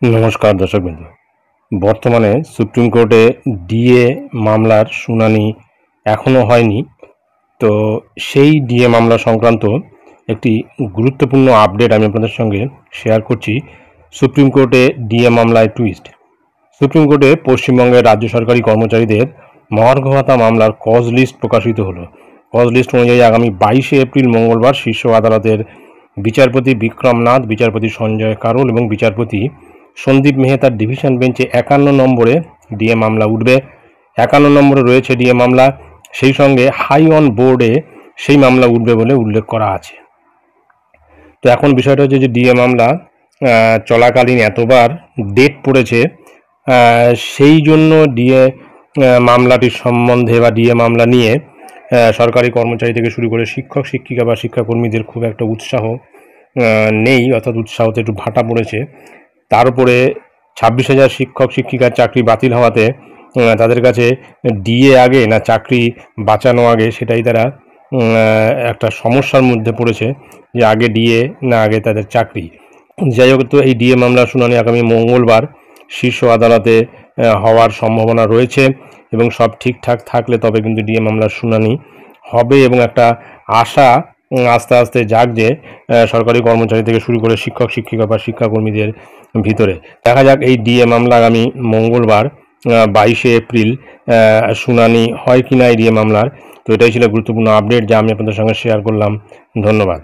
নমস্কার দর্শকবৃন্দ। বর্তমানে সুপ্রিম কোর্টে ডিএ মামলার শুনানি এখনও হয়নি। তো সেই ডিএ মামলা সংক্রান্ত একটি গুরুত্বপূর্ণ আপডেট আমি আপনাদের সঙ্গে শেয়ার করছি। সুপ্রিম কোর্টে ডিএ মামলায় টুইস্ট। সুপ্রিম কোর্টে পশ্চিমবঙ্গের রাজ্য সরকারি কর্মচারীদের মহার্ঘ ভাতা মামলার কজ লিস্ট প্রকাশিত হলো। কজ লিস্ট অনুযায়ী আগামী 22শে এপ্রিল মঙ্গলবার শীর্ষ আদালতের বিচারপতি বিক্রম নাথ, বিচারপতি সঞ্জয় কারোল এবং বিচারপতি সন্দীপ মেহতার ডিভিশন বেঞ্চে 51 নম্বরে ডিএ মামলা উঠবে। 51 নম্বরে রয়েছে ডিএ মামলা, সেই সঙ্গে হাই অন বোর্ডে সেই মামলা উঠবে বলে উল্লেখ করা আছে। তো এখন বিষয়টা হচ্ছে যে ডিএ মামলা চলাকালীন এতবার ডেট পড়েছে, সেই জন্য ডিএ মামলাটির সম্বন্ধে বা ডিএ মামলা নিয়ে সরকারি কর্মচারী থেকে শুরু করে শিক্ষক শিক্ষিকা বা শিক্ষাকর্মীদের খুব একটা উৎসাহ নেই, অর্থাৎ উৎসাহতে একটু ভাটা পড়েছে। তার উপরে 26,000 শিক্ষক শিক্ষিকার চাকরি বাতিল হওয়াতে তাদের কাছে ডিএ আগে না চাকরি বাঁচানো আগে, সেটাই তারা একটা সমস্যার মধ্যে পড়েছে যে আগে ডিএ না আগে তাদের চাকরি। যাই হোক, তো এই ডিএ মামলার শুনানি আগামী মঙ্গলবার শীর্ষ আদালতে হওয়ার সম্ভাবনা রয়েছে এবং সব ঠিকঠাক থাকলে তবে কিন্তু ডিএ মামলার শুনানি হবে এবং একটা আশা আস্তে আস্তে জাগছে সরকারি কর্মচারী থেকে শুরু করে শিক্ষক শিক্ষিকা বা শিক্ষাকর্মীদের ভিতরে। দেখা যাক এই ডিএ মামলা আগামী মঙ্গলবার 22শে এপ্রিল শুনানি হয় কিনা এই ডিএ মামলার। তো এটাই ছিল গুরুত্বপূর্ণ আপডেট যা আমি আপনাদের সঙ্গে শেয়ার করলাম। ধন্যবাদ।